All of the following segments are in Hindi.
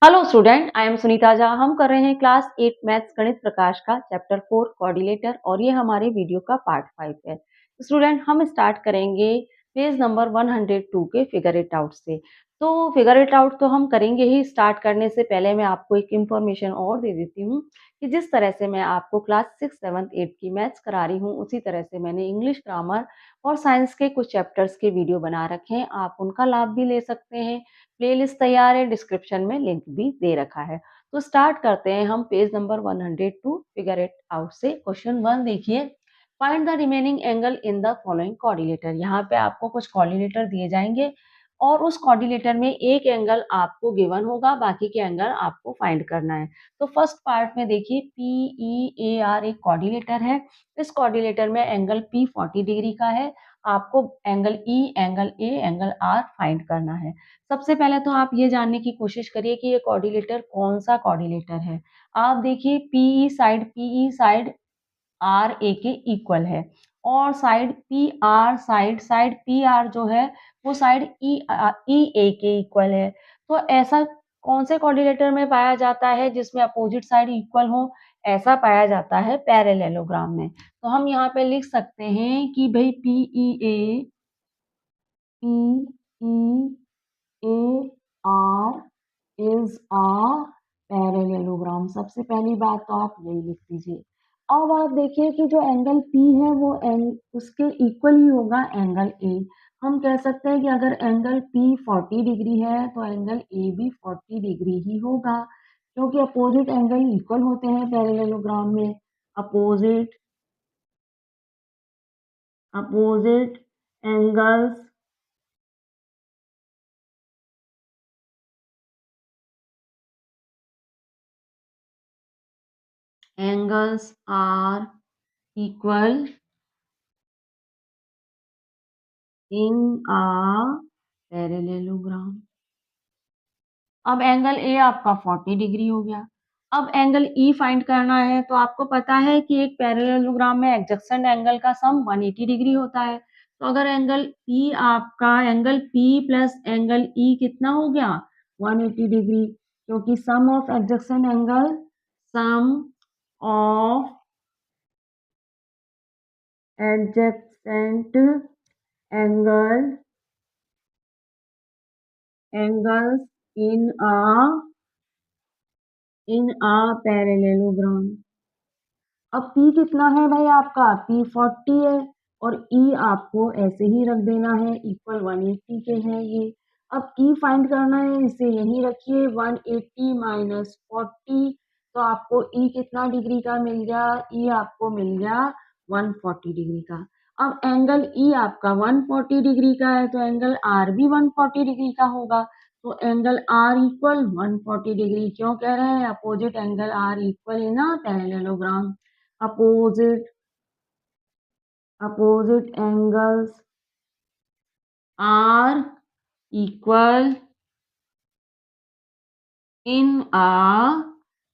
Hello student, I am Sunita Jha. हम कर रहे हैं क्लास 8 मैथ्स गणित प्रकाश का चैप्टर 4 कोऑर्डिनेटर और ये हमारे वीडियो का पार्ट 5 है। स्टूडेंट, हम स्टार्ट करेंगे पेज नंबर 102 के फिगर इट आउट से। तो फिगर इट आउट तो हम करेंगे ही। स्टार्ट करने से पहले मैं आपको एक इन्फॉर्मेशन और दे देती हूँ कि जिस तरह से मैं आपको क्लास 6, 7, 8 की मैथ्स करा रही हूँ, उसी तरह से मैंने इंग्लिश, ग्रामर और साइंस के कुछ चैप्टर्स के वीडियो बना रखे हैं। आप उनका लाभ भी ले सकते हैं। प्लेलिस्ट तैयार है, डिस्क्रिप्शन में लिंक भी दे रखा है। तो स्टार्ट करते हैं हम page number 102 figure it out से। क्वेश्चन 1 देखिए, find the remaining angle in the following coordinator. यहाँ पे आपको कुछ कोऑर्डिनेटर दिए जाएंगे और उस कोऑर्डिनेटर में एक एंगल आपको गिवन होगा, बाकी के एंगल आपको फाइंड करना है। तो फर्स्ट पार्ट में देखिए, पी ई ए आर एक कोऑर्डिनेटर है। इस कोऑर्डिनेटर में एंगल पी 40 डिग्री का है। आपको angle E, angle A, angle R find करना है। सबसे पहले तो आप ये जानने की कोशिश करिए कि ये कोऑर्डिनेटर कौन-सा कोऑर्डिनेटर है। आप देखिए, पीई साइड आर ए के इक्वल है और साइड साइड पी आर जो है वो साइड ई ए के इक्वल है। तो ऐसा कौन से कोऑर्डिनेटर में पाया जाता है जिसमें अपोजिट साइड इक्वल हो? ऐसा पाया जाता है पैरेललोग्राम में। तो हम यहाँ पे लिख सकते हैं कि भाई P E A R is a parallelogram. सबसे पहली बात तो आप यही लिख दीजिए। अब आप देखिए कि जो एंगल P है वो उसके इक्वल ही होगा एंगल A। हम कह सकते हैं कि अगर एंगल P 40 डिग्री है तो एंगल A भी 40 डिग्री ही होगा, क्योंकि अपोजिट एंगल इक्वल होते हैं पैरेललोग्राम में। Opposite opposite angles angles are equal in a parallelogram. अब एंगल ए आपका 40 डिग्री हो गया। अब एंगल ई फाइंड करना है तो आपको पता है कि एक पैरेललोग्राम में एडजेसेंट एंगल का सम 180 डिग्री होता है। तो अगर angle P plus angle E कितना हो गया? 180 डिग्री, क्योंकि sum of adjacent angle angles in a parallelogram. अब P कितना है भाई? आपका P 40 है और E आपको ऐसे ही रख देना है, इक्वल 180 के हैं ये। अब E फाइंड करना है, इसे यहीं रखिए। 180 माइनस 40, तो आपको E कितना डिग्री का मिल गया? E आपको मिल गया 140 डिग्री का। अब एंगल E आपका 140 डिग्री का है तो एंगल R भी 140 डिग्री का होगा। तो एंगल R इक्वल 140 डिग्री। क्यों कह रहे हैं? अपोजिट एंगल R इक्वल है ना parallelogram. opposite opposite angles are equal in a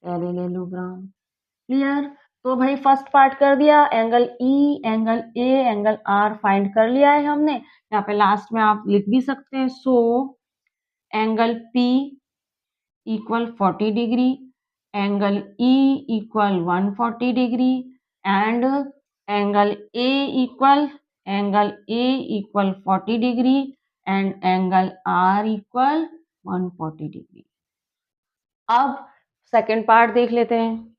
parallelogram। Clear? तो भाई फर्स्ट पार्ट कर दिया, angle E, angle A, angle R find कर लिया है हमने। यहाँ पे लास्ट में आप लिख भी सकते हैं, so angle P equal 40 degree, angle E equal 140 degree and angle A equal 40 degree and angle are equal 140 degree. अब सेकंड पार्ट देख लेते हैं।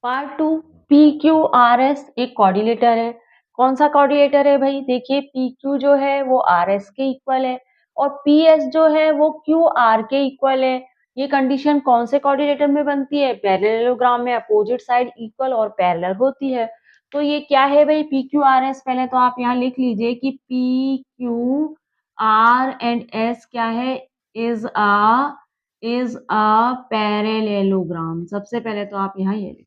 Part 2, P Q R S एक कोऑर्डिनेटर है। कौन सा कोऑर्डिनेटर है भाई? देखिए, पी क्यू जो है वो आर एस के इक्वल है और पी एस जो है वो क्यू आर के इक्वल है। ये कंडीशन कौन से कोऑर्डिनेटर में बनती है? पैरेललोग्राम में अपोजिट साइड इक्वल और पैरेलल होती है। तो ये क्या है भाई? P Q R S. पहले तो आप यहाँ लिख लीजिए कि P Q are and S क्या है? Is a parallelogram. सबसे पहले तो आप यहाँ ये लिखिए।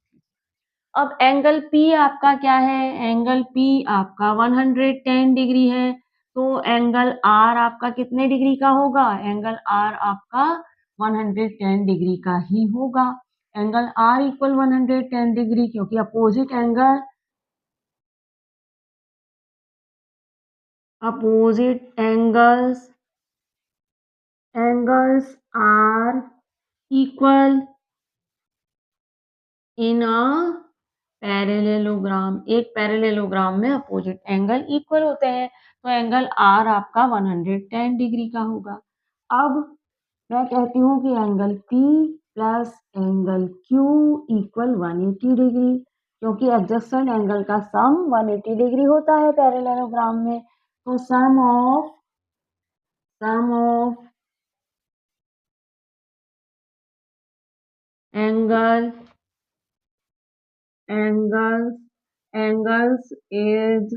अब एंगल P आपका क्या है? एंगल P आपका 110 डिग्री है। तो एंगल R आपका कितने डिग्री का होगा? एंगल R आपका 110 डिग्री का ही होगा। एंगल R इक्वल 110 डिग्री, क्योंकि opposite angles are equal in a parallelogram, एक पैरेललोग्राम में अपोजिट एंगल इक्वल होते हैं, तो एंगल आर आपका 110 डिग्री का होगा। अब मैं कहती हूँ कि angle P plus angle Q equal 180 degree, क्योंकि एडजेसेंट एंगल का सम 180 डिग्री होता है पैरेललोग्राम में। तो sum of angle angles is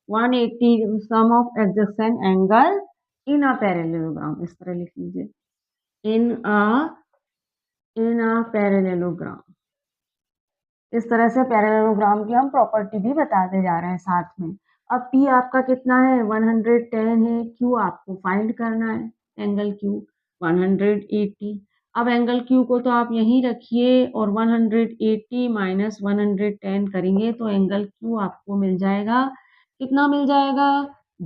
180, sum of adjacent angle in a parallelogram, इस तरह लिख लीजिए, इन अ पैरेललोग्राम। इस तरह से पैरेललोग्राम की हम प्रॉपर्टी भी बताते जा रहे हैं साथ में। अब P आपका कितना है, 110 है, Q आपको फाइंड करना है, एंगल Q 180। अब एंगल Q को तो आप यहीं रखिए और 180 माइनस 110 करेंगे तो एंगल Q आपको मिल जाएगा, कितना मिल जाएगा,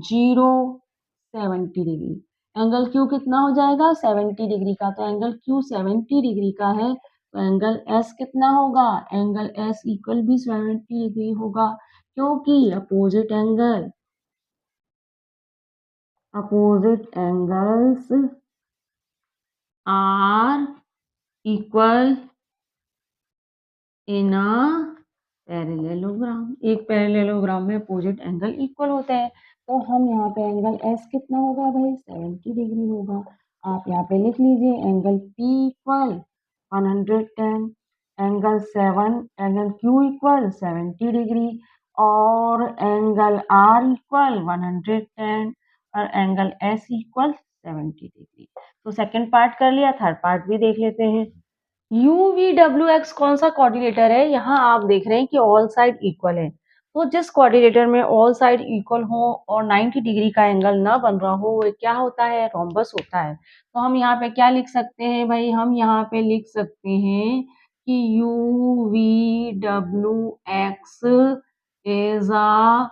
70 डिग्री। एंगल Q कितना हो जाएगा, 70 डिग्री का। तो एंगल Q 70 डिग्री का है, तो एंगल S कितना होगा, एंगल S इक्वल भी 70 डिग्री होगा, क्योंकि opposite angles are equal in a parallelogram, एक पैरेललोग्राम में अपोजिट एंगल इक्वल होते हैं। तो हम यहाँ पे एंगल S कितना होगा भाई, 70 डिग्री होगा। आप यहाँ पे लिख लीजिए angle P equal 110, angle Q equal 70 degree और एंगल R इक्वल 110 और एंगल S इक्वल 70 डिग्री। तो सेकंड पार्ट कर लिया, थर्ड पार्ट भी देख लेते हैं। यू वी डब्ल्यू एक्स कौन सा कोऑर्डिनेटर है, यहाँ आप देख रहे हैं कि ऑल साइड इक्वल है। तो जिस कोऑर्डिनेटर में ऑल साइड इक्वल हो और 90 डिग्री का एंगल ना बन रहा हो, वो क्या होता है, रोम्बस होता है। तो हम यहाँ पे क्या लिख सकते हैं भाई, हम यहाँ पे लिख सकते हैं कि you V W x is a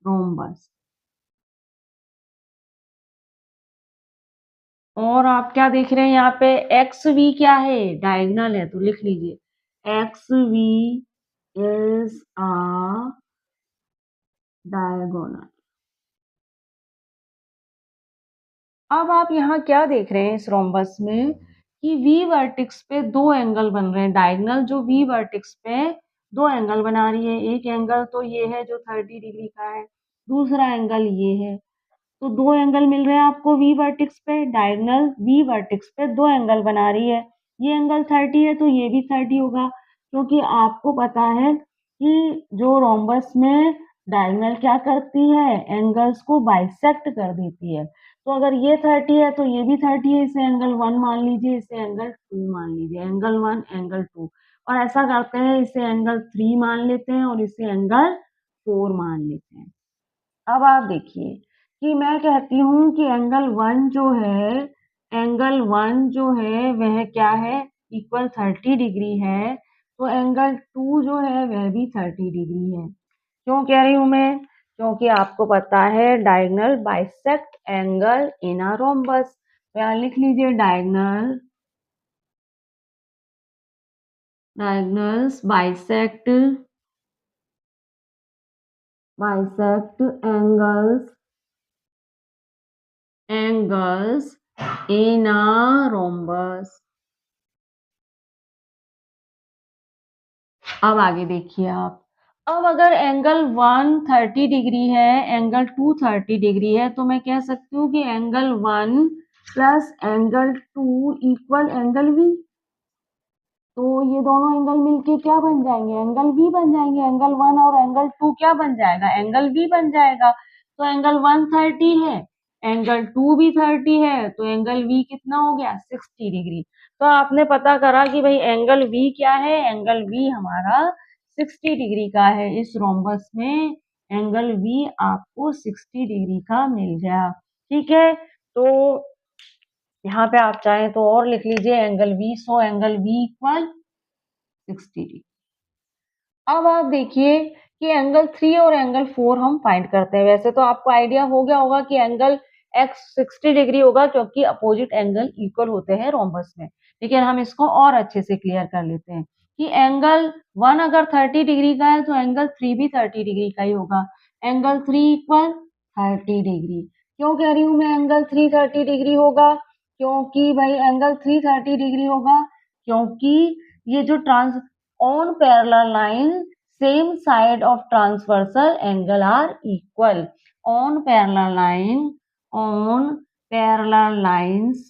rhombus. और आप क्या देख रहे हैं यहाँ पे, एक्स वी क्या है, डायगोनल है, तो लिख लीजिए X V is a diagonal. अब आप यहाँ क्या देख रहे हैं इस रोम्बस में कि वी वर्टेक्स पे दो एंगल बन रहे हैं, डायगोनल जो वी वर्टेक्स पे दो एंगल बना रही है। एक एंगल तो ये है जो 30 डिग्री का है, दूसरा एंगल ये है। तो दो एंगल मिल रहे हैं आपको वी वर्टेक्स पे, डायगोनल वी वर्टेक्स पे दो एंगल बना रही है। ये एंगल 30 है तो ये भी 30 होगा, क्योंकि आपको पता है कि जो रोम्बस में डायगोनल क्या करती है, एंगल्स को बाइसेक्ट कर देती है। तो अगर ये 30 है तो ये भी 30 है, इसे एंगल 1 मान लीजिए, इसे एंगल 2 मान लीजिए, एंगल 1 एंगल 2। और ऐसा करते हैं, इसे एंगल 3 मान लेते हैं और इसे एंगल 4 मान लेते हैं। अब आप देखिए कि मैं कहती हूँ कि एंगल वन जो है वह क्या है, इक्वल 30 डिग्री है। तो एंगल 2 जो है वह भी 30 डिग्री है। क्यों कह रही हूँ मैं, क्योंकि आपको पता है diagonal bisect angle in a rhombus. तो यहाँ लिख लीजिए diagonals bisect angles in a rhombus. अब आगे देखिए आप, अब अगर एंगल 1 30 डिग्री है, एंगल 2 30 डिग्री है, तो मैं कह सकती हूँ कि angle 1 plus angle 2 equal angle V. तो ये दोनों एंगल मिलके क्या बन जाएंगे, एंगल वी बन जाएंगे। एंगल 1 और एंगल 2 क्या बन जाएगा, एंगल वी बन जाएगा। तो एंगल 1 30 है, एंगल 2 भी 30 है, तो एंगल वी कितना हो गया, 60 डिग्री। तो आपने पता करा कि भाई एंगल वी क्या है, एंगल वी हमारा 60 डिग्री का है। इस रोम्बस में एंगल वी आपको 60 डिग्री का मिल गया। ठीक है, तो यहाँ पे आप चाहें तो और लिख लीजिए angle V, so angle V equal 60 degree. अब आप देखिए कि एंगल 3 और एंगल 4 हम फाइंड करते हैं। वैसे तो आपको आइडिया हो गया होगा कि एंगल x 60 डिग्री होगा क्योंकि अपोजिट एंगल इक्वल होते हैं रोम्बस में। लेकिन हम इसको और अच्छे से क्लियर कर लेते हैं कि एंगल 1 अगर 30 डिग्री का है तो एंगल 3 भी 30 डिग्री का ही होगा। Angle 3 equal 30 degree. क्यों कह रही हूँ मैं एंगल 3 30 डिग्री होगा? क्योंकि भाई एंगल 3 30 डिग्री होगा क्योंकि ये जो trans on parallel line same side of transversal angle are equal. On parallel line, on parallel lines,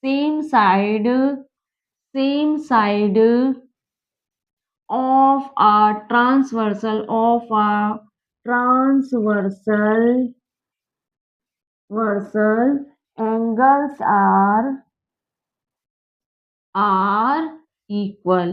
same side of a transversal angles are equal.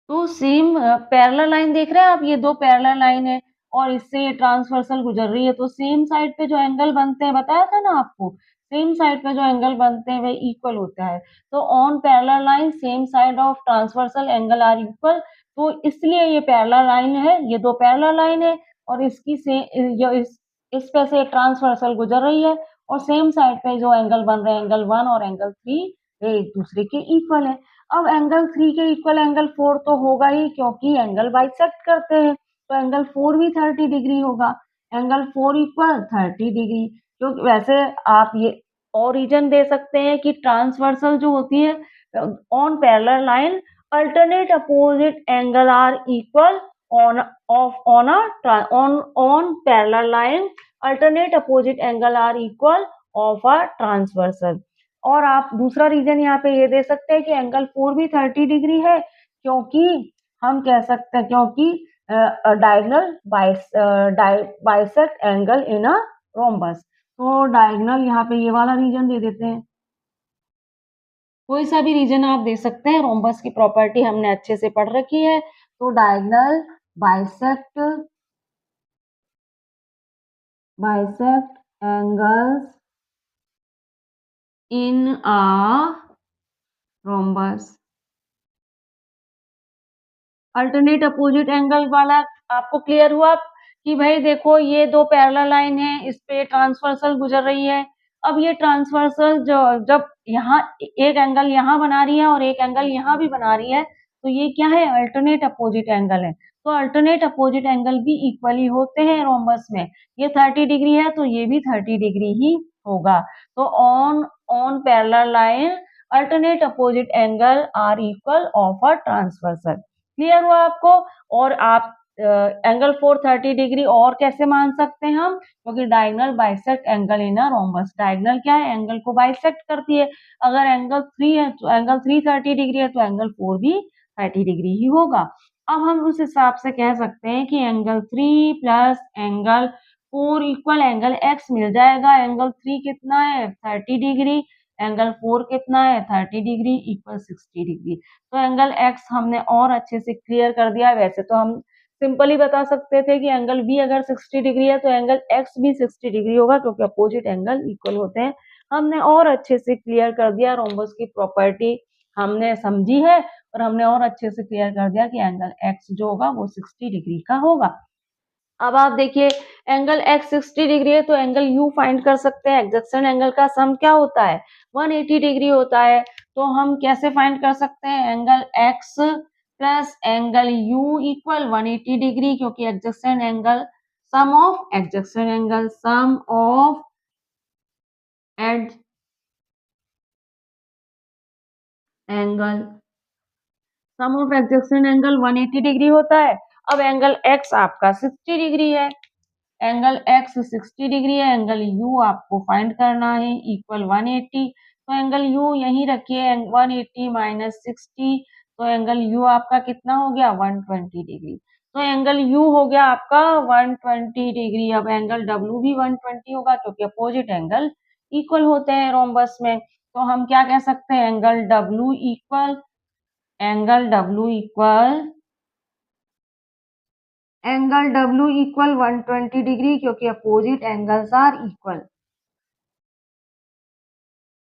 तो सेम पैरेलल लाइन देख रहे हैं आप, ये दो पैरेलल लाइन है और इससे ये ट्रांसवर्सल गुजर रही है, तो सेम साइड पे जो एंगल बनते हैं, बताया था ना आपको, सेम साइड पे जो एंगल बनते हैं वह इक्वल होता है। तो on parallel line same side of transversal angle are equal, तो इसलिए ये पैरेलल लाइन है, ये दो पैरेलल लाइन है और इसकी से इस पे से ट्रांसवर्सल गुजर रही है और सेम साइड पे जो एंगल बन रहे हैं, एंगल 1 और एंगल 3, ये एक दूसरे के इक्वल है। अब एंगल 3 के इक्वल एंगल 4 तो होगा ही क्योंकि एंगल बाइसेक्ट करते हैं, तो एंगल 4 भी 30 डिग्री होगा। Angle 4 equal 30 degree. क्योंकि वैसे आप ये और रीजन दे सकते हैं कि ट्रांसवर्सल जो होती है on parallel line alternate opposite angle are equal on parallel line alternate opposite angle are equal of a transversal। और आप दूसरा रीजन यहाँ पे ये दे सकते हैं कि एंगल 4 भी 30 डिग्री है क्योंकि हम कह सकते हैं क्योंकि diagonal bisect angle in a rhombus. तो डायगोनल यहाँ पे ये वाला रीजन दे देते हैं, कोई सा भी रीजन आप दे सकते हैं, रोम्बस की प्रॉपर्टी हमने अच्छे से पढ़ रखी है। तो diagonal bisect angles in a rhombus. Alternate opposite angle वाला आपको क्लियर हुआ कि भाई देखो ये दो पैरेलल लाइन है, इस पे ट्रांसवर्सल गुजर रही है। अब ये ट्रांसवर्सल जो जब यहाँ एक एंगल यहाँ बना रही है और एक एंगल यहाँ भी बना रही है, तो ये क्या है? अल्टरनेट अपोजिट एंगल है। तो अल्टरनेट अपोजिट एंगल भी इक्वली होते हैं रोम्बस में। ये 30 डिग्री है तो ये भी 30 डिग्री ही होगा। तो on parallel line alternate opposite angle are equal of a transversal. Clear हुआ आपको? और आप एंगल 430 डिग्री और कैसे मान सकते हैं हम? क्योंकि diagonal bisect angle in a rhombus. Diagonal क्या है? एंगल को बाइसेक्ट करती है। अगर एंगल 3 है तो एंगल 330 डिग्री है तो एंगल 4 भी 30 डिग्री ही होगा। अब हम उस हिसाब से कह सकते हैं कि angle 3 plus angle 4 equal angle x मिल जाएगा। एंगल 3 कितना है? 30 डिग्री। एंगल 4 कितना है? 30 डिग्री इक्वल 60 डिग्री। तो एंगल एक्स हमने और अच्छे से क्लियर कर दिया। वैसे तो हम सिंपली बता सकते थे कि एंगल बी अगर 60 डिग्री है तो एंगल एक्स भी 60 डिग्री होगा क्योंकि अपोजिट एंगल इक्वल होते हैं। हमने और अच्छे से क्लियर कर दिया, रोम्बस की प्रॉपर्टी हमने समझी है और हमने और अच्छे से क्लियर कर दिया कि एंगल एक्स जो होगा वो 60 डिग्री का होगा। अब आप देखिए एंगल x 60 डिग्री है तो एंगल u फाइंड कर सकते हैं। एडजसेंट एंगल का सम क्या होता है? 180 डिग्री होता है। तो हम कैसे फाइंड कर सकते हैं? Angle x plus angle u equal 180 degree, क्योंकि adjacent angle sum of adjacent angle sum of ad angle sum of adjacent angle 180 degree होता है। अब एंगल x आपका 60 डिग्री है। एंगल x 60 डिग्री है, एंगल u आपको फाइंड करना है इक्वल 180। तो एंगल u यहीं रखिए, 180 माइनस 60, तो एंगल u आपका कितना हो गया? 120 डिग्री। तो एंगल u हो गया आपका 120 डिग्री। अब एंगल w भी 120 होगा क्योंकि अपोजिट एंगल इक्वल होते हैं रोम्बस में। तो हम क्या कह सकते हैं? एंगल W इक्वल 120 डिग्री क्योंकि opposite angles are equal.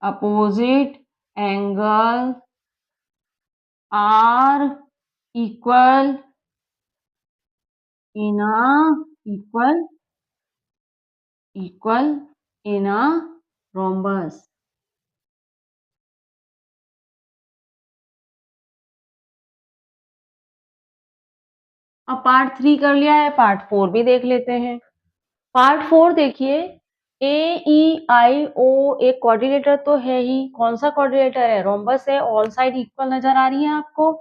Opposite angle are equal in a equal equal in a rhombus. अब पार्ट 3 कर लिया है, पार्ट 4 भी देख लेते हैं। पार्ट 4 देखिए, ए ई आई ओ एक कोऑर्डिनेटर तो है ही। कौन सा कोऑर्डिनेटर है? रोम्बस है। ऑल साइड इक्वल नजर आ रही है आपको।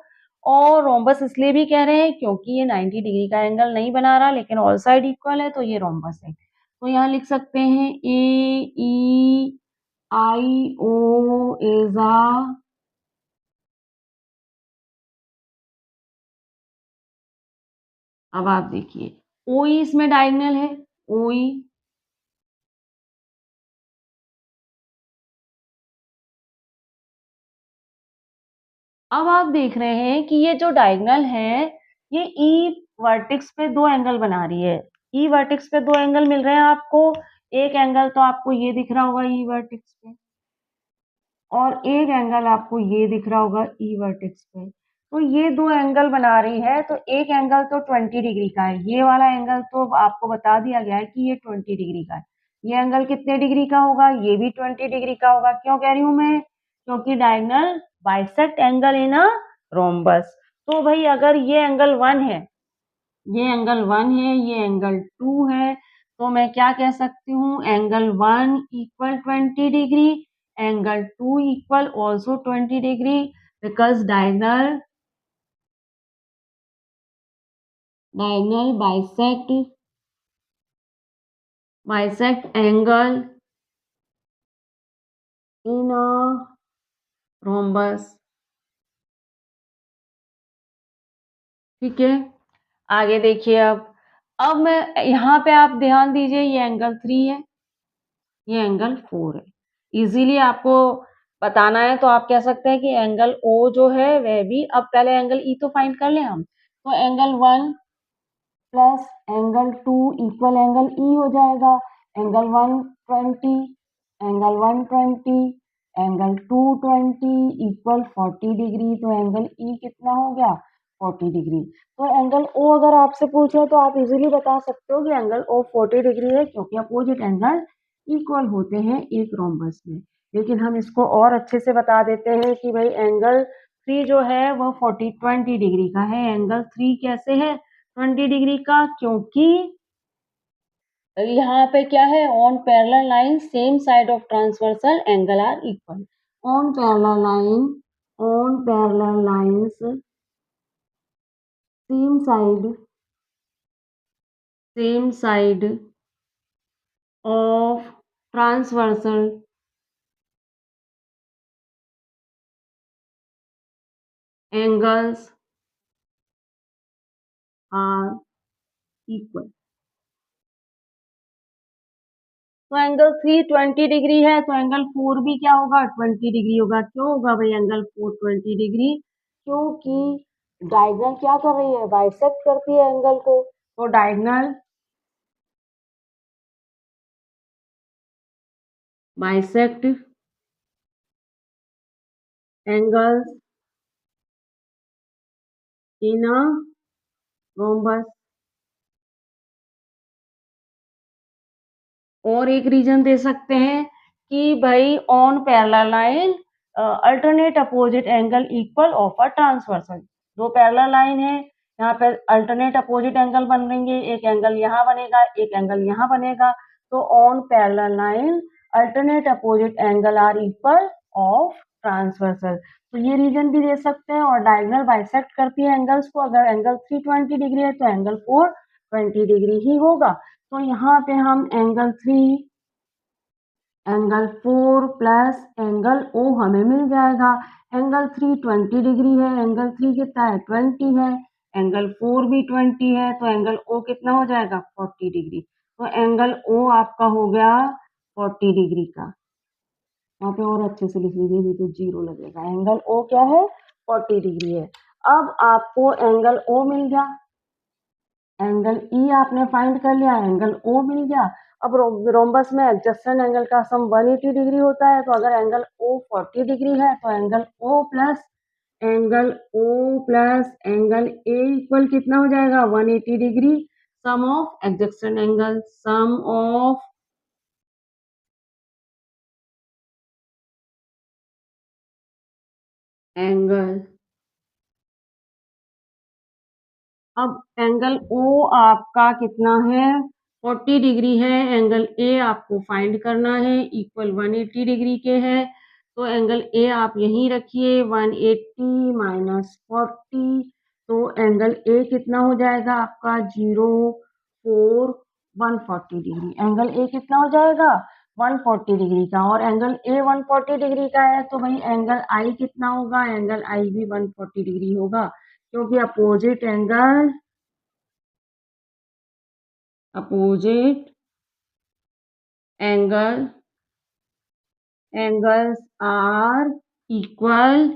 और रोम्बस इसलिए भी कह रहे हैं क्योंकि ये 90 डिग्री का एंगल नहीं बना रहा, लेकिन ऑल साइड इक्वल है, तो ये रोम्बस है। तो यहाँ लिख सकते हैं ए ई आई ओ इज अ, अब आप देखिए ओ ई इसमें डायगोनल है, ओ ई। अब आप देख रहे हैं कि ये जो डायगोनल है, ये ई वर्टेक्स पे दो एंगल बना रही है। ई वर्टेक्स पे दो एंगल मिल रहे हैं आपको। एक एंगल तो आपको ये दिख रहा होगा ई वर्टेक्स पे, और एक एंगल आपको ये दिख रहा होगा ई वर्टेक्स पे। तो ये दो एंगल बना रही है, तो एक एंगल तो 20 डिग्री का है। ये वाला एंगल तो आपको बता दिया गया है कि ये 20 डिग्री का है। ये एंगल कितने डिग्री का होगा? ये भी 20 डिग्री का होगा। क्यों कह रही हूं मैं? क्योंकि diagonal bisect angle in a rhombus. तो भाई अगर ये एंगल 1 है, ये एंगल 1 है, ये एंगल 2 है, तो मैं क्या कह सकती हूँ? Angle 1 equal 20 degree, angle 2 equal also 20 degree, because diagonal bisect angle in a rhombus. ठीक है, आगे देखिए। अब मैं यहाँ पे आप ध्यान दीजिए, ये एंगल 3 है, ये एंगल 4 है। इजीली आपको बताना है तो आप कह सकते हैं कि एंगल ओ जो है वह भी, अब पहले एंगल ई तो फाइंड कर लें हम। तो angle 1 plus angle 2 equal angle E हो जाएगा। Angle 1 20, angle 1 20, angle 2 20 equal 40 degree. तो एंगल ई कितना हो गया? 40 डिग्री। तो एंगल ओ अगर आपसे पूछे तो आप इजीली बता सकते हो कि एंगल ओ 40 डिग्री है, क्योंकि अपोजिट एंगल इक्वल होते हैं एक रोम्बस में। लेकिन हम इसको और अच्छे से बता देते हैं कि भाई एंगल 3 जो है वह 20 डिग्री का है। एंगल 3 कैसे है 20 डिग्री का? क्योंकि यहाँ पे क्या है? On parallel line same side of transversal angle are equal. On parallel line, on parallel lines same side of transversal angles are equal. तो एंगल 3 20 डिग्री है, तो एंगल 4 भी क्या होगा? 20 डिग्री होगा। क्यों होगा भाई एंगल 4 20 डिग्री? क्योंकि डायगोनल क्या कर रही है? बाइसेक्ट करती है एंगल को। तो diagonal bisect angles in a rhombus. और एक रीजन दे सकते हैं कि भाई on parallel line alternate opposite angle equal of a transversal. दो पैरेलल लाइन है, यहाँ पे अल्टरनेट अपोजिट एंगल बन रहेंगे। एक एंगल यहाँ बनेगा, एक एंगल यहाँ बनेगा। तो on parallel line alternate opposite angle are equal of transversal. तो ये रीजन भी दे सकते हैं। और डायगोनल बाइसेक्ट करती है एंगल्स को। अगर एंगल 320 डिग्री है तो एंगल 420 डिग्री ही होगा। तो यहाँ पे हम angle 3, angle 4 plus angle O हमें मिल जाएगा। एंगल 3 20 डिग्री है, एंगल 3 कितना है? 20 है। एंगल 4 भी 20 है, तो एंगल ओ कितना हो जाएगा? 40 डिग्री। तो एंगल ओ आपका हो गया 40 डिग्री का। यहाँ पे और अच्छे से लिख लीजिए, नहीं तो जीरो लगेगा। एंगल ओ क्या है? 40 डिग्री है। अब आपको एंगल ओ मिल गया, एंगल ई आपने फाइंड कर लिया, एंगल ओ मिल गया। अब रोम्बस में एडजस्टेंट एंगल का सम 180 डिग्री होता है। तो अगर एंगल ओ 40 डिग्री है तो एंगल ए इक्वल कितना हो जाएगा? 180 degree. Sum of adjacent angle, sum of angle, अब एंगल ओ आपका कितना है, 40 डिग्री है। एंगल ए आपको फाइंड करना है, इक्वल 180 डिग्री के है। तो एंगल ए आप यहीं रखिए, 180 माइनस 40, तो एंगल ए कितना हो जाएगा आपका, 0 4 140 डिग्री। एंगल ए कितना हो जाएगा, 140 डिग्री का। और एंगल ए 140 डिग्री का है, तो भाई एंगल आई कितना होगा, एंगल आई भी 140 डिग्री होगा, क्योंकि opposite angle angles are equal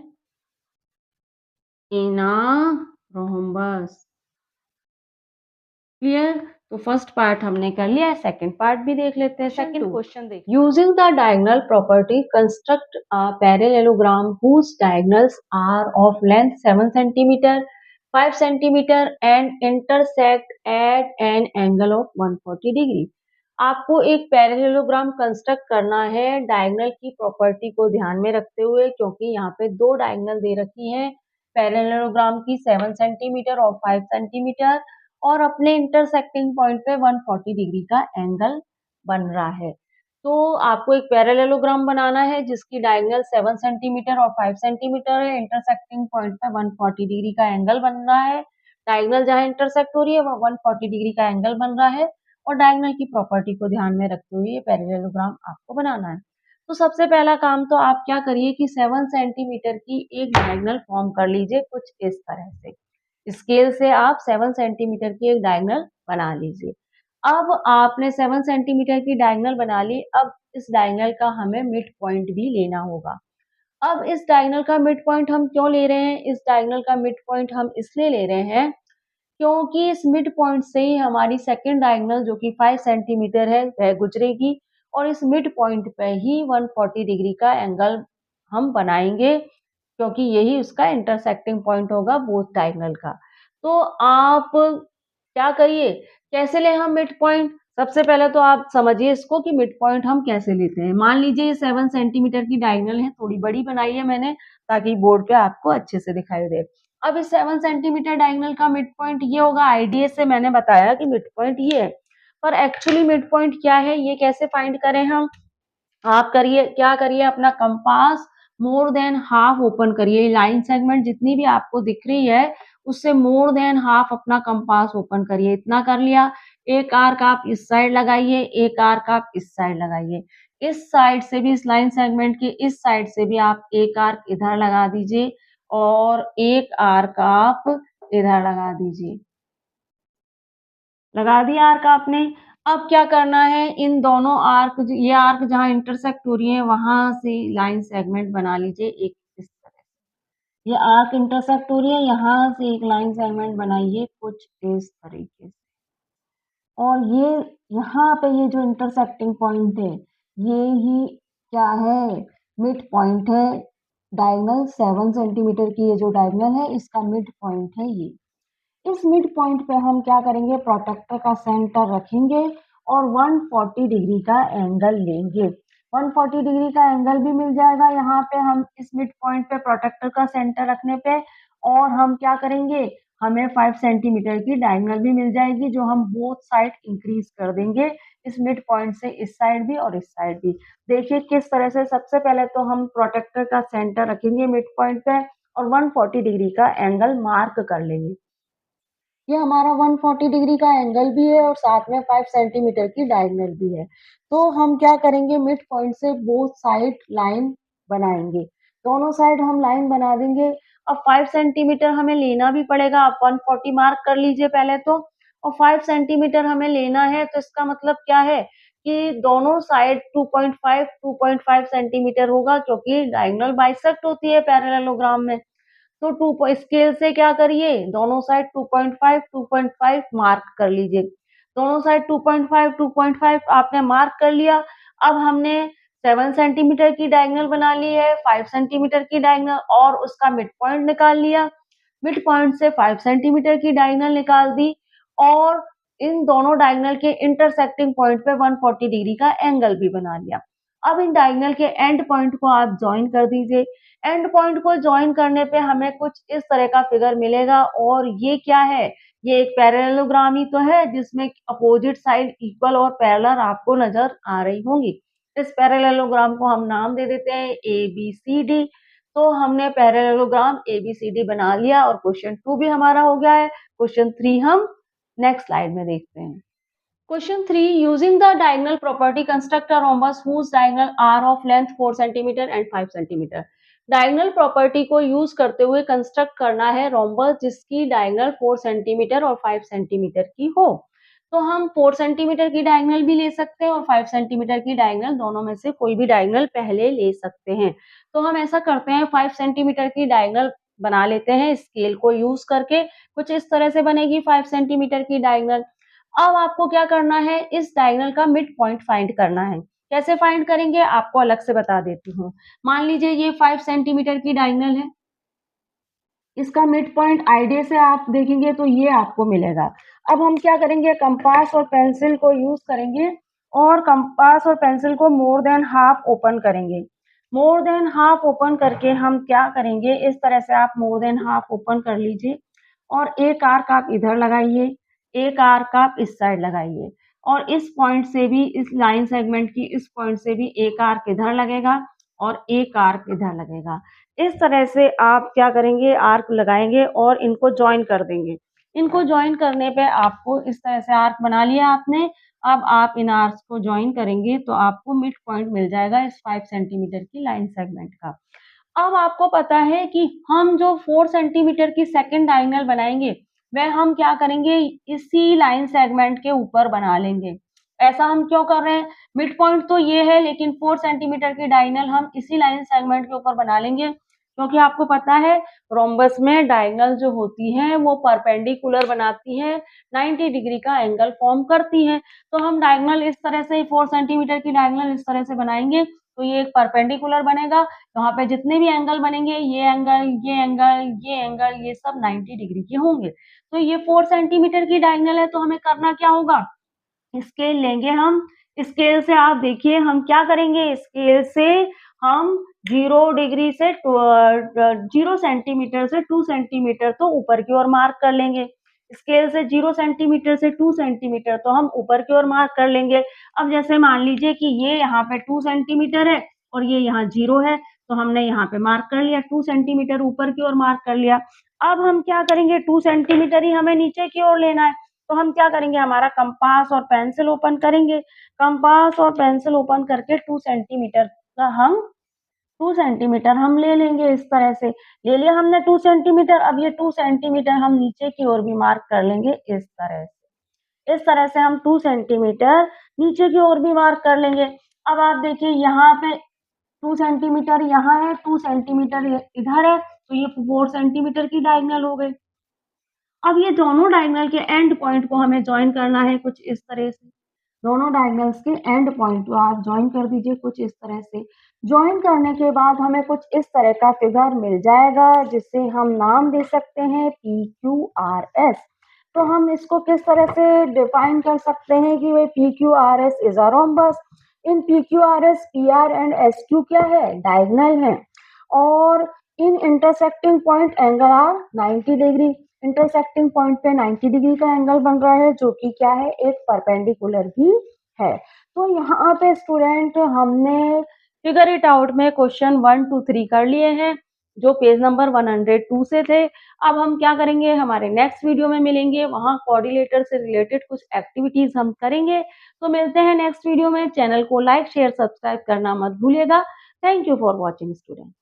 in a rhombus. Clear? तो फर्स्ट पार्ट हमने कर लिया है, सेकंड पार्ट भी देख लेते हैं। सेकंड क्वेश्चन देखिए, using the diagonal property construct a parallelogram whose diagonals are of length 7 centimeter, 5 centimeter and intersect at an angle of 140 degree. आपको एक पैरेललोग्राम कंस्ट्रक्ट करना है डायगोनल की प्रॉपर्टी को ध्यान में रखते हुए, क्योंकि यहाँ पे दो डायगोनल दे रखी हैं पैरेललोग्राम की, 7 सेंटीमीटर और 5 सेंटीमीटर, और अपने इंटरसेक्टिंग पॉइंट पे 140 डिग्री का एंगल बन रहा है। तो आपको एक पैरेललोग्राम बनाना है जिसकी डायगोनल 7 सेंटीमीटर और 5 सेंटीमीटर है, इंटरसेक्टिंग पॉइंट पे 140 डिग्री का एंगल बन रहा है। डायगोनल जहां इंटरसेक्ट हो रही है वह 140 डिग्री का एंगल बन रहा है, और डायगोनल की प्रॉपर्टी को ध्यान में रखते हुए ये पैरेललोग्राम आपको बनाना है। तो सबसे पहला काम तो आप क्या करिए कि 7 सेंटीमीटर की एक डायगोनल फॉर्म कर लीजिए कुछ इस तरह से। स्केल से आप 7 सेंटीमीटर की एक डायगोनल बना लीजिए। अब आपने 7 सेंटीमीटर की डायगोनल बना ली, अब इस डायगोनल का हमें मिड पॉइंट भी लेना होगा। अब इस डायगोनल का मिड पॉइंट हम क्यों ले रहे हैं, इस डायगोनल का मिड पॉइंट हम इसलिए ले रहे हैं क्योंकि इस मिड पॉइंट से ही हमारी सेकंड डायगोनल जो कि 5 सेंटीमीटर है वह गुजरेगी, और इस मिड पॉइंट पे ही 140 डिग्री का एंगल हम बनाएंगे, क्योंकि यही उसका इंटरसेक्टिंग पॉइंट होगा बोथ डायगोनल का। तो आप क्या करिए, कैसे लें हम मिड पॉइंट, सबसे पहले तो आप समझिए इसको कि मिड पॉइंट हम कैसे लेते हैं। मान लीजिए ये 7 सेंटीमीटर की डायगोनल है, थोड़ी बड़ी बनाई है मैंने ताकि बोर्ड पे आपको अच्छे से दिखाई दे। अब इस 7 सेंटीमीटर डायगोनल का मिड पॉइंट ये होगा, आईडीए से मैंने बताया कि मिड पॉइंट ये है, पर एक्चुअली मिड पॉइंट क्या है ये कैसे फाइंड करें हम। आप करिए, क्या करिए, अपना compass more than half open करिए, लाइन सेगमेंट जितनी भी आपको दिख रही है उससे मोर देन हाफ अपना कंपास ओपन करिए। इतना कर लिया, एक आर्क आप इस साइड लगाइए, एक आर्क आप इस साइड लगाइए, इस साइड से भी, इस लाइन सेगमेंट के इस साइड से भी आप एक आर्क इधर लगा दीजिए और एक आर्क आप इधर लगा दीजिए। लगा दिया आर्क आपने। अब क्या करना है, इन दोनों आर्क, ये आर्क जहां इंटरसेक्ट हो रही है वहां से लाइन सेगमेंट बना लीजिए एक इस तरह से। ये आर्क इंटरसेक्ट हो रही है, यहाँ से एक लाइन सेगमेंट बनाइए कुछ इस तरीके से। और ये यहाँ पे ये जो इंटरसेक्टिंग पॉइंट है ये ही क्या है, मिड पॉइंट है। डायगोनल 7 सेंटीमीटर की ये जो डायगोनल है इसका मिड पॉइंट है ये। इस मिड पॉइंट पे हम क्या करेंगे, प्रोटेक्टर का सेंटर रखेंगे और 140 डिग्री का एंगल लेंगे। 140 डिग्री का एंगल भी मिल जाएगा यहाँ पे हम इस मिड पॉइंट पे प्रोटेक्टर का सेंटर रखने पे। और हम क्या करेंगे, हमें 5 सेंटीमीटर की डायगोनल भी मिल जाएगी जो हम बोथ साइड इंक्रीज कर देंगे, इस मिड पॉइंट से इस साइड भी और इस साइड भी। देखिए किस तरह से, सबसे पहले तो हम प्रोटेक्टर का सेंटर रखेंगे मिड पॉइंट पे और 140 डिग्री का एंगल मार्क कर लेंगे। ये हमारा 140 डिग्री का एंगल भी है और साथ में 5 सेंटीमीटर की डायगोनल भी है। तो हम क्या करेंगे, मिड पॉइंट से बोथ साइड लाइन बनाएंगे, दोनों साइड हम लाइन बना देंगे। अब 5 सेंटीमीटर हमें लेना भी पड़ेगा, आप 140 मार्क कर लीजिए पहले तो, और 5 सेंटीमीटर हमें लेना है तो इसका मतलब क्या है कि दोनों साइड 2.5 सेंटीमीटर होगा, क्योंकि डायगोनल बाइसेक्ट होती है पैरेललोग्राम में। तो टू स्केल से क्या करिए, दोनों साइड 2.5 मार्क कर लीजिए। दोनों साइड 2.5 आपने मार्क कर लिया। अब हमने 7 सेंटीमीटर की डायगोनल बना ली है, 5 सेंटीमीटर की डायगोनल, और उसका मिड पॉइंट निकाल लिया। मिड पॉइंट से 5 सेंटीमीटर की डायगोनल निकाल दी और इन दोनों डायगोनल के इंटरसेक्टिंग पॉइंट पे 140 डिग्री का एंगल भी बना लिया। अब इन डायगोनल के एंड पॉइंट को आप ज्वाइन कर दीजिए। एंड पॉइंट को ज्वाइन करने पे हमें कुछ इस तरह का फिगर मिलेगा और ये क्या है? ये एक पैरेललोग्राम ही तो है जिसमें अपोजिट साइड इक्वल और पैरेलल आपको नजर आ रही होंगी। इस पैरेललोग्राम को हम नाम दे देते हैं ABCD। तो हमने पैरेललोग्राम ABCD बना लिया और क्वेश्चन 2 भी हमारा हो गया है। क्वेश्चन 3 हम नेक्स्ट स्लाइड में देखते हैं। Question 3. Using the diagonal property, construct a rhombus whose diagonal are of length 4 cm and 5 cm. Diagonal property को यूज करते हुए कंस्ट्रक्ट करना है रोम्बस जिसकी डायगोनल 4 सेंटीमीटर और 5 सेंटीमीटर की हो। तो हम 4 सेंटीमीटर की डायगोनल भी ले सकते हैं और 5 सेंटीमीटर की डायगोनल, दोनों में से कोई भी डायगोनल पहले ले सकते हैं। तो हम ऐसा करते हैं, 5 सेंटीमीटर की डायगोनल बना लेते हैं स्केल को यूज करके। कुछ इस तरह से बनेगी 5 सेंटीमीटर की डायगोनल। अब आपको क्या करना है, इस डायगोनल का मिड पॉइंट फाइंड करना है। कैसे फाइंड करेंगे आपको अलग से बता देती हूँ। मान लीजिए ये 5 सेंटीमीटर की डायगोनल है, इसका मिड पॉइंट आईडी से आप देखेंगे तो ये आपको मिलेगा। अब हम क्या करेंगे, कंपास और पेंसिल को यूज करेंगे और कंपास और पेंसिल को मोर देन हाफ ओपन करेंगे। मोर देन हाफ ओपन करके हम क्या करेंगे, इस तरह से आप मोर देन हाफ ओपन कर लीजिए और एक आर्क आप इधर लगाइए, एक आर्क आप इस साइड लगाइए और इस पॉइंट से भी, इस लाइन सेगमेंट की इस पॉइंट से भी एक आर्क इधर लगेगा और एक आर्क इधर लगेगा। इस तरह से आप क्या करेंगे, आर्क लगाएंगे और इनको ज्वाइन कर देंगे। इनको ज्वाइन करने पे आपको इस तरह से आर्क बना लिया आपने। अब आप इन आर्क्स को ज्वाइन करेंगे तो आपको मिड पॉइंट मिल जाएगा इस 5 सेंटीमीटर की लाइन सेगमेंट का। अब आपको पता है कि हम जो 4 सेंटीमीटर की सेकंड डायगोनल बनाएंगे वह हम क्या करेंगे, इसी लाइन सेगमेंट के ऊपर बना लेंगे। ऐसा हम क्यों कर रहे हैं, मिड पॉइंट तो ये है लेकिन 4 सेंटीमीटर की डायगोनल हम इसी लाइन सेगमेंट के ऊपर बना लेंगे, क्योंकि आपको पता है रोम्बस में डायगोनल जो होती हैं वो परपेंडिकुलर बनाती हैं, 90 डिग्री का एंगल फॉर्म करती हैं। तो हम डायगोनल इस तरह से 4 सेंटीमीटर की डायगोनल इस तरह से बनाएंगे तो ये एक परपेंडिकुलर बनेगा। वहां पे जितने भी एंगल बनेंगे, ये एंगल, ये एंगल, ये एंगल, ये सब 90 डिग्री के होंगे। तो ये 4 सेंटीमीटर की डायगोनल है तो हमें करना क्या होगा, स्केल लेंगे हम। स्केल से आप देखिए हम क्या करेंगे, स्केल से हम 0 डिग्री से 0 सेंटीमीटर से 2 सेंटीमीटर तो ऊपर की ओर मार्क कर लेंगे। स्केल से 0 सेंटीमीटर से 2 सेंटीमीटर तो हम ऊपर की ओर मार्क कर लेंगे। अब जैसे मान लीजिए कि ये यहाँ पे 2 सेंटीमीटर है और ये यहाँ 0 है, तो हमने यहाँ पे मार्क कर लिया, 2 सेंटीमीटर ऊपर की ओर मार्क कर लिया। अब हम क्या करेंगे, 2 सेंटीमीटर ही हमें नीचे की ओर लेना है, तो हम क्या करेंगे, हमारा कंपास और पेंसिल ओपन करेंगे। कंपास और पेंसिल ओपन करके 2 सेंटीमीटर का हम 2 सेंटीमीटर हम ले लेंगे। इस तरह से ले लिया हमने 2 सेंटीमीटर। अब ये 2 सेंटीमीटर हम नीचे की ओर भी मार्क कर लेंगे इस तरह से। इस तरह से हम 2 सेंटीमीटर नीचे की ओर भी मार्क कर लेंगे। अब आप देखिए यहाँ पे 2 सेंटीमीटर यहाँ है, 2 सेंटीमीटर इधर है, तो ये 4 सेंटीमीटर की डायगोनल हो गई। अब ये दोनों डायगोनल के एंड पॉइंट को हमें ज्वाइन करना है कुछ इस तरह से। दोनों डायगोनल्स के एंड पॉइंट को आप ज्वाइन कर दीजिए कुछ इस तरह से। ज्वाइन करने के बाद हमें कुछ इस तरह का फिगर मिल जाएगा जिसे हम नाम दे सकते हैं PQRS। तो हम इसको किस तरह से डिफाइन कर सकते हैं कि भाई PQRS is a rhombus. In PQRS, PR and SQ क्या है, डायगोनल है और in intersecting point angle are 90 degree. Intersecting point पे 90 डिग्री का एंगल बन रहा है जो कि क्या है, एक परपेंडिकुलर भी है। तो यहाँ पे स्टूडेंट हमने फिगर इट आउट में क्वेश्चन 1 2 3 कर लिए हैं जो पेज नंबर 102 से थे। अब हम क्या करेंगे, हमारे नेक्स्ट वीडियो में मिलेंगे, वहां कोऑर्डिनेटर से रिलेटेड कुछ एक्टिविटीज हम करेंगे। तो मिलते हैं नेक्स्ट वीडियो में। चैनल को लाइक शेयर सब्सक्राइब करना मत भूलिएगा। Thank you for watching student.